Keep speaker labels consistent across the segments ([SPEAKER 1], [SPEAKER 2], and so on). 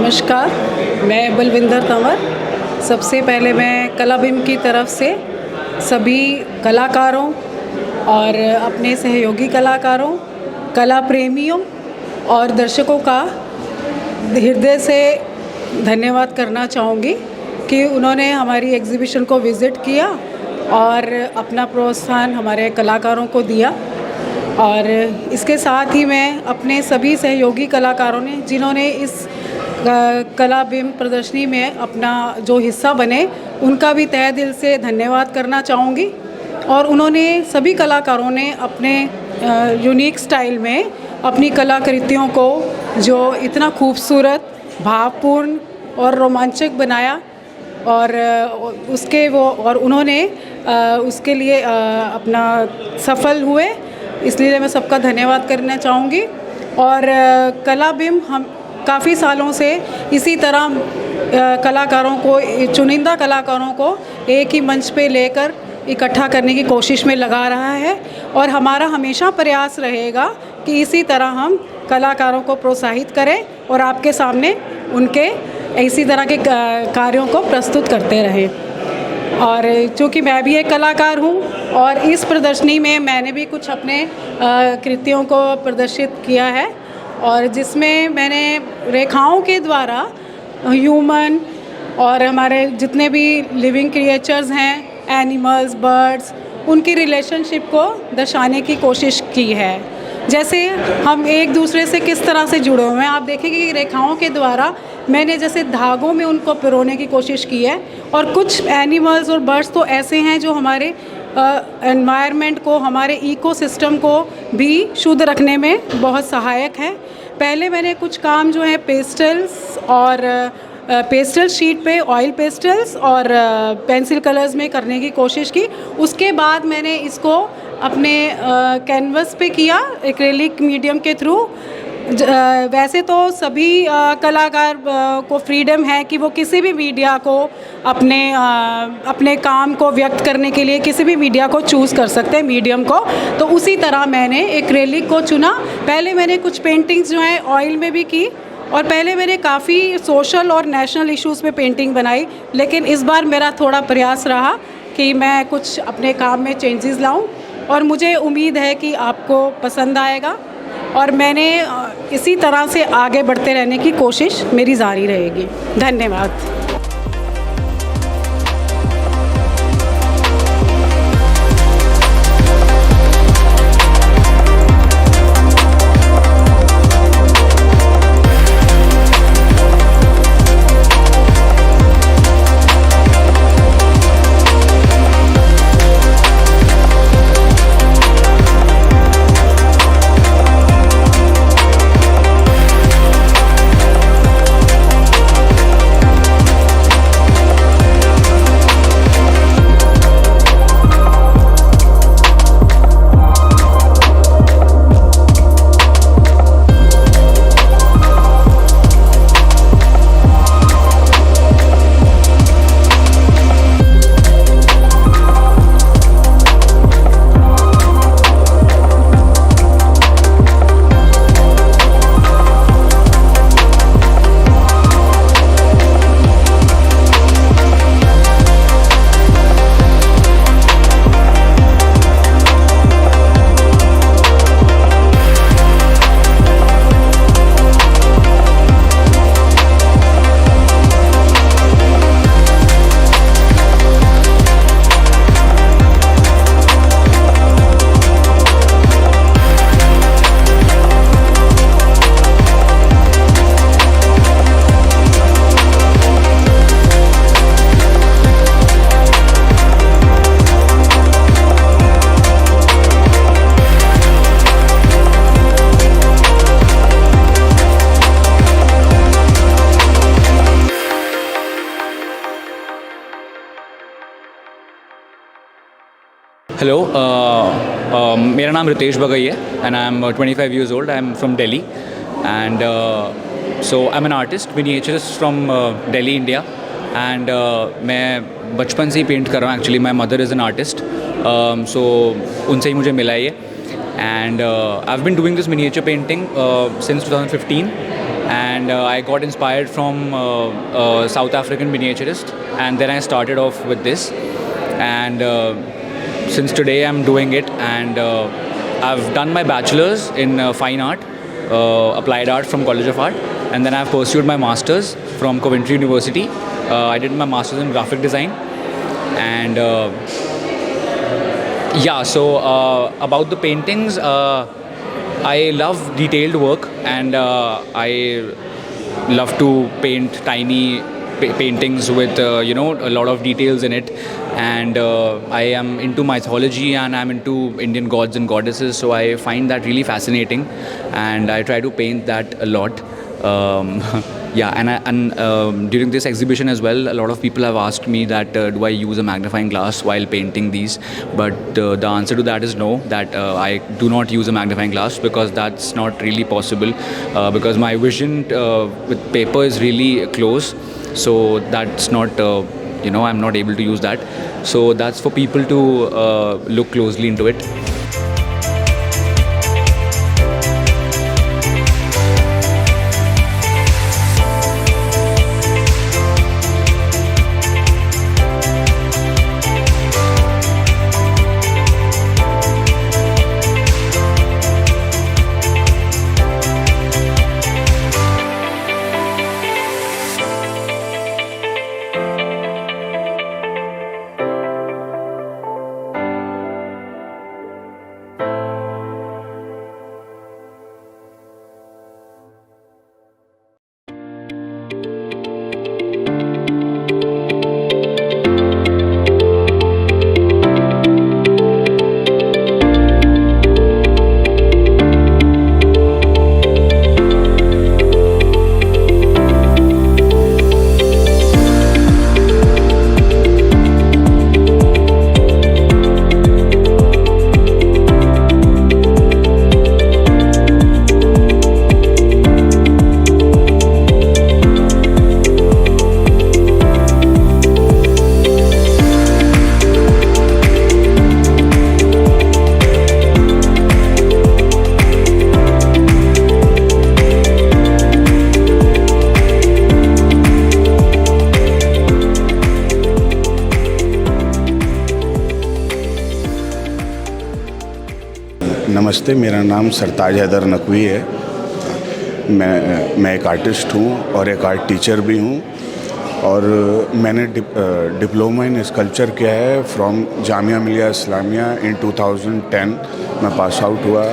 [SPEAKER 1] नमस्कार, मैं बलविंदर तंवर। सबसे पहले मैं कलाबिम की तरफ से सभी कलाकारों और अपने सहयोगी कलाकारों, कला प्रेमियों और दर्शकों का हृदय से धन्यवाद करना चाहूँगी कि उन्होंने हमारी एग्ज़िबिशन को विज़िट किया और अपना प्रोत्साहन हमारे कलाकारों को दिया। और इसके साथ ही मैं अपने सभी सहयोगी कलाकारों ने जिन्होंने इस कलाबिम प्रदर्शनी में अपना जो हिस्सा बने, उनका भी तहे दिल से धन्यवाद करना चाहूँगी। और उन्होंने सभी कलाकारों ने अपने यूनिक स्टाइल में अपनी कलाकृतियों को जो इतना खूबसूरत, भावपूर्ण और रोमांचक बनाया और उन्होंने उसके लिए अपना सफल हुए, इसलिए मैं सबका धन्यवाद करना चाहूँगी। और कलाबिम हम काफ़ी सालों से इसी तरह कलाकारों को, चुनिंदा कलाकारों को एक ही मंच पे लेकर इकट्ठा करने की कोशिश में लगा रहा है और हमारा हमेशा प्रयास रहेगा कि इसी तरह हम कलाकारों को प्रोत्साहित करें और आपके सामने उनके इसी तरह के कार्यों को प्रस्तुत करते रहें। और चूँकि मैं भी एक कलाकार हूँ और इस प्रदर्शनी में मैंने भी कुछ अपने कृतियों को प्रदर्शित किया है और जिसमें मैंने रेखाओं के द्वारा ह्यूमन और हमारे जितने भी लिविंग क्रिएचर्स हैं, एनिमल्स, बर्ड्स, उनकी रिलेशनशिप को दर्शाने की कोशिश की है। जैसे हम एक दूसरे से किस तरह से जुड़े हुए हैं, आप देखेंगे कि रेखाओं के द्वारा मैंने जैसे धागों में उनको पिरोने की कोशिश की है। और कुछ एनिमल्स और बर्ड्स तो ऐसे हैं जो हमारे एनवायरनमेंट को, हमारे इकोसिस्टम को भी शुद्ध रखने में बहुत सहायक है। पहले मैंने कुछ काम जो है पेस्टल्स और पेस्टल शीट पे ऑयल पेस्टल्स और पेंसिल कलर्स में करने की कोशिश की। उसके बाद मैंने इसको अपने कैनवस पे किया एक्रेलिक मीडियम के थ्रू। वैसे तो सभी कलाकार को फ्रीडम है कि वो किसी भी मीडिया को अपने काम को व्यक्त करने के लिए किसी भी मीडिया को चूज़ कर सकते हैं, मीडियम को। तो उसी तरह मैंने एक्रेलिक को चुना। पहले मैंने कुछ पेंटिंग्स जो हैं ऑयल में भी की और पहले मैंने काफ़ी सोशल और नेशनल इश्यूज़ पे पेंटिंग बनाई, लेकिन इस बार मेरा थोड़ा प्रयास रहा कि मैं कुछ अपने काम में चेंजेस लाऊं और मुझे उम्मीद है कि आपको पसंद आएगा और मैंने इसी तरह से आगे बढ़ते रहने की कोशिश मेरी जारी रहेगी। धन्यवाद।
[SPEAKER 2] हेलो, मेरा नाम रितेश बगई है and I am 25 years old. I am from Delhi and so I am an artist, miniaturist from Delhi, India. And मैं बचपन से ही पेंट कर रहा हूँ. Actually my mother is an artist, so उनसे ही मुझे मिला ये. And I have been doing this miniature painting since 2015 and I got inspired from South African miniaturist, and then I started off with this, and since today I'm doing it, and I've done my bachelor's in fine art, applied art from College of Art, and then I've pursued my master's from Coventry University. I did my master's in graphic design, and yeah, so about the paintings, I love detailed work, and I love to paint tiny paintings with a lot of details in it, and I am into mythology and I'm into Indian gods and goddesses, so I find that really fascinating, and I try to paint that a lot. Yeah, and during this exhibition as well, a lot of people have asked me that do I use a magnifying glass while painting these, but the answer to that is no, that I do not use a magnifying glass, because that's not really possible, because my vision with paper is really close, so that's not I'm not able to use that, so that's for people to look closely into it.
[SPEAKER 3] नमस्ते, मेरा नाम सरताज हैदर नकवी है। मैं एक artist हूँ और एक art teacher भी हूँ, और मैंने डिप्लोमा इन स्कल्पचर किया है फ्रॉम जामिया मिलिया इस्लामिया इन 2010 मैं पास आउट हुआ।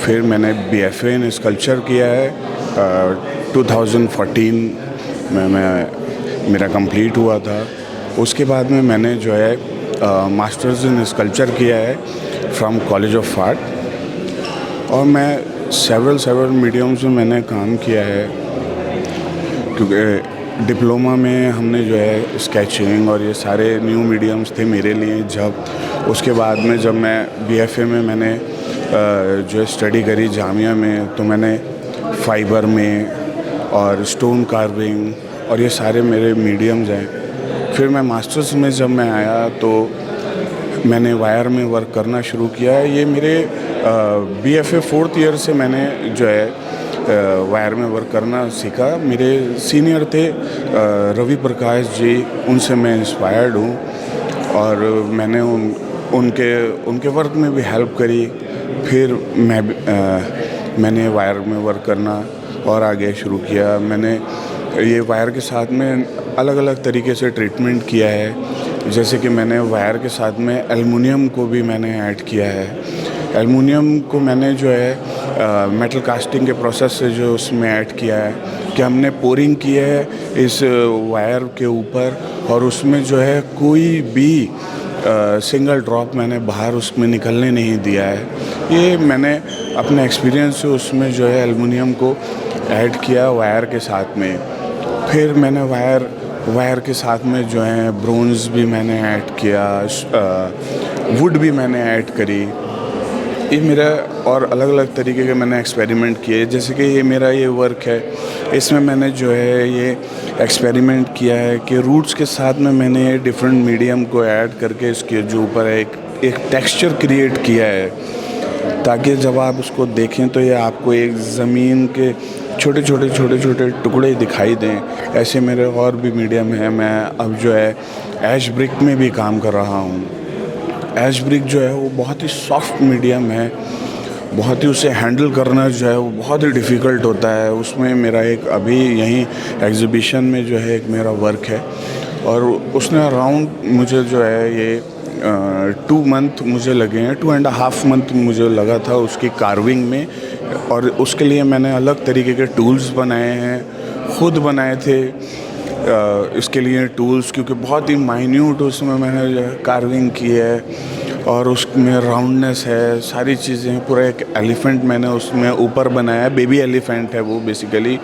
[SPEAKER 3] फिर मैंने BFA इन स्कल्पचर किया है 2014 में मेरा कंप्लीट हुआ था। उसके बाद में मैंने जो है मास्टर्स इन स्कल्पचर किया है फ्रॉम कॉलेज ऑफ आर्ट, और मैं सेवरल मीडियम्स में मैंने काम किया है, क्योंकि डिप्लोमा में हमने जो है स्केचिंग और ये सारे न्यू मीडियम्स थे मेरे लिए। जब उसके बाद में जब मैं BFA में मैंने जो है स्टडी करी जामिया में, तो मैंने फाइबर में और स्टोन कार्विंग और ये सारे मेरे मीडियम्स हैं। फिर मैं मास्टर्स में जब मैं आया तो मैंने वायर में वर्क करना शुरू किया है। ये मेरे BFA 4th ईयर से मैंने जो है वायर में वर्क करना सीखा। मेरे सीनियर थे रवि प्रकाश जी, उनसे मैं इंस्पायर्ड हूँ, और मैंने उनके वर्क में भी हेल्प करी। फिर मैंने वायर में वर्क करना और आगे शुरू किया। मैंने ये वायर के साथ में अलग अलग तरीके से ट्रीटमेंट किया है, जैसे कि मैंने वायर के साथ में एल्युमिनियम को भी मैंने ऐड किया है। एल्युमिनियम को मैंने जो है मेटल कास्टिंग के प्रोसेस से जो उसमें ऐड किया है कि हमने पोरिंग की है इस वायर के ऊपर, और उसमें जो है कोई भी सिंगल ड्रॉप मैंने बाहर उसमें निकलने नहीं दिया है। ये मैंने अपने एक्सपीरियंस से उसमें जो है एल्युमिनियम को ऐड किया वायर के साथ में। फिर मैंने वायर के साथ में जो है ब्रोंज भी मैंने ऐड किया, वुड भी मैंने ऐड करी। ये मेरा और अलग अलग तरीके के मैंने एक्सपेरिमेंट किए। जैसे कि ये मेरा ये वर्क है, इसमें मैंने जो है ये एक्सपेरिमेंट किया है कि रूट्स के साथ में मैंने डिफरेंट मीडियम को ऐड करके इसके जो ऊपर एक टेक्सचर क्रिएट किया है, ताकि जब आप उसको देखें तो ये आपको एक ज़मीन के छोटे छोटे टुकड़े दिखाई दें, ऐसे मेरे और भी मीडियम हैं। मैं अब जो है ऐश ब्रिक में भी काम कर रहा हूँ। ऐश ब्रिक जो है वो बहुत ही सॉफ्ट मीडियम है, बहुत ही उसे हैंडल करना जो है वो बहुत ही डिफ़िकल्ट होता है। उसमें मेरा एक अभी यहीं एग्ज़िबिशन में जो है एक मेरा वर्क है, और उसने अराउंड मुझे जो है ये 2 मंथ मुझे लगे हैं, 2.5 मंथ मुझे लगा था उसकी कार्विंग में। और उसके लिए मैंने अलग तरीके के टूल्स बनाए हैं, खुद बनाए थे इसके लिए टूल्स, क्योंकि बहुत ही माइन्यूट उसमें मैंने जो है कार्विंग की है, और उसमें राउंडनेस है, सारी चीज़ें। पूरा एक एलिफेंट मैंने उसमें ऊपर बनाया है, बेबी एलिफेंट है वो बेसिकली।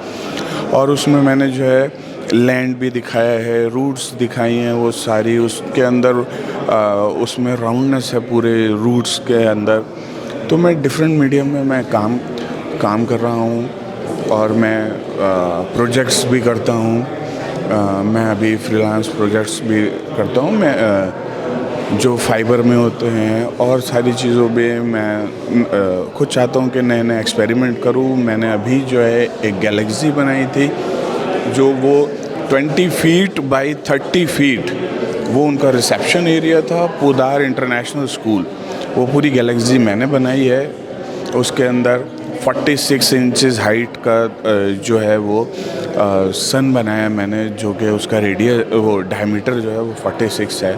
[SPEAKER 3] और उसमें मैंने जो है लैंड भी दिखाया है, रूट्स दिखाई हैं वो सारी, उसके अंदर उसमें राउंडनेस है पूरे रूट्स के अंदर। तो मैं डिफरेंट मीडियम में मैं काम कर रहा हूँ, और मैं प्रोजेक्ट्स भी करता हूँ। मैं अभी फ्रीलांस प्रोजेक्ट्स भी करता हूँ। मैं जो फाइबर में होते हैं और सारी चीज़ों में मैं खुद चाहता हूँ कि नए नए एक्सपेरिमेंट करूँ। मैंने अभी जो है एक गैलेक्सी बनाई थी, जो वो 20 फीट बाई 30 फीट, वो उनका रिसेप्शन एरिया था, पोदार इंटरनेशनल स्कूल। वो पूरी गैलेक्सी मैंने बनाई है। उसके अंदर 46 इंचेस हाइट का जो है वो सन बनाया मैंने, जो कि उसका वो डायमीटर जो है वो 46 है।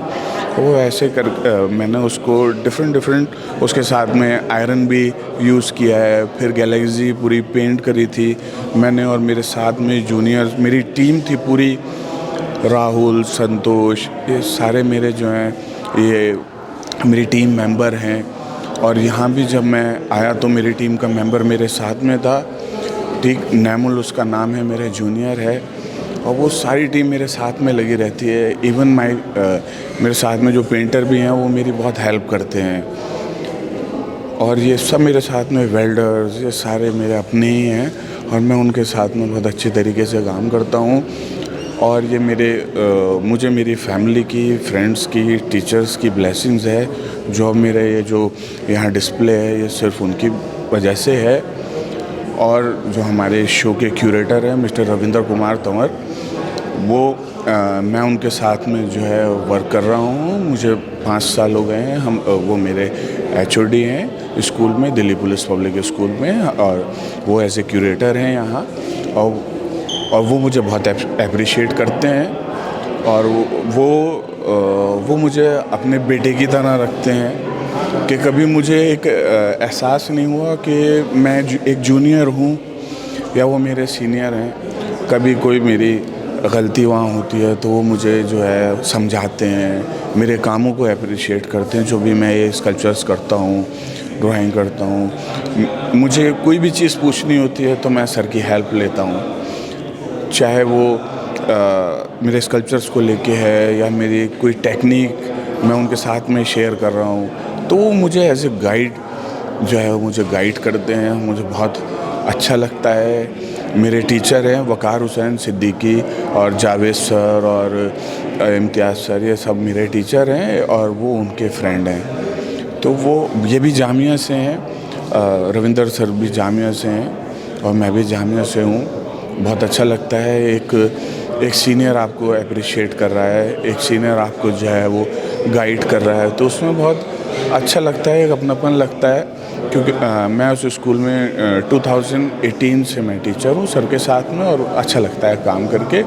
[SPEAKER 3] वो ऐसे कर मैंने उसको डिफरेंट उसके साथ में आयरन भी यूज़ किया है। फिर गैलेक्सी पूरी पेंट करी थी मैंने, और मेरे साथ में जूनियर्स, मेरी टीम थी पूरी, राहुल, संतोष, ये सारे मेरे जो हैं ये मेरी टीम मेंबर हैं। और यहाँ भी जब मैं आया तो मेरी टीम का मेंबर मेरे साथ में था, ठीक, नैमुल उसका नाम है, मेरे जूनियर है, और वो सारी टीम मेरे साथ में लगी रहती है। इवन मेरे साथ में जो पेंटर भी हैं वो मेरी बहुत हेल्प करते हैं। और ये सब मेरे साथ में वेल्डर्स, ये सारे मेरे अपने ही हैं, और मैं उनके साथ में बहुत अच्छे तरीके से काम करता हूँ। और ये मुझे मेरी फैमिली की, फ्रेंड्स की, टीचर्स की ब्लेसिंग्स है। जो मेरे ये जो यहाँ डिस्प्ले है ये सिर्फ उनकी वजह से है। और जो हमारे शो के क्यूरेटर हैं मिस्टर रविंद्र कुमार तंवर, वो मैं उनके साथ में जो है वर्क कर रहा हूँ। मुझे 5 साल हो गए हैं। वो मेरे HOD हैं स्कूल में, दिल्ली पुलिस पब्लिक स्कूल में, और वो एज ए क्यूरेटर हैं यहाँ। और वो मुझे बहुत अप्रिशिएट करते हैं, और वो मुझे अपने बेटे की तरह रखते हैं, कि कभी मुझे एक एहसास नहीं हुआ कि मैं एक जूनियर हूँ या वो मेरे सीनियर हैं। कभी कोई मेरी गलती वहाँ होती है तो वो मुझे जो है समझाते हैं, मेरे कामों को अप्रिशिएट करते हैं। जो भी मैं ये स्कल्पचर्स करता हूँ, ड्राइंग करता हूँ, मुझे कोई भी चीज़ पूछनी होती है तो मैं सर की हेल्प लेता हूँ, चाहे वो मेरे स्कल्पचर्स को लेके है या मेरी कोई टेक्निक मैं उनके साथ में शेयर कर रहा हूँ, तो वो मुझे एज ए गाइड जो है वो मुझे गाइड करते हैं। मुझे बहुत अच्छा लगता है। मेरे टीचर हैं वकार हुसैन सिद्दीकी और जावेद सर और इम्तियाज़ सर, ये सब मेरे टीचर हैं, और वो उनके फ्रेंड हैं। तो वो ये भी जामिया से हैं, रविंदर सर भी जामिया से हैं, और मैं भी जामिया से हूँ। बहुत अच्छा लगता है एक सीनियर आपको अप्रिशिएट कर रहा है, एक सीनियर आपको जो है वो गाइड कर रहा है, तो उसमें बहुत अच्छा लगता है, एक अपनापन लगता है। क्योंकि मैं उस स्कूल में 2018 से मैं टीचर हूँ सर के साथ में, और अच्छा लगता है काम करके।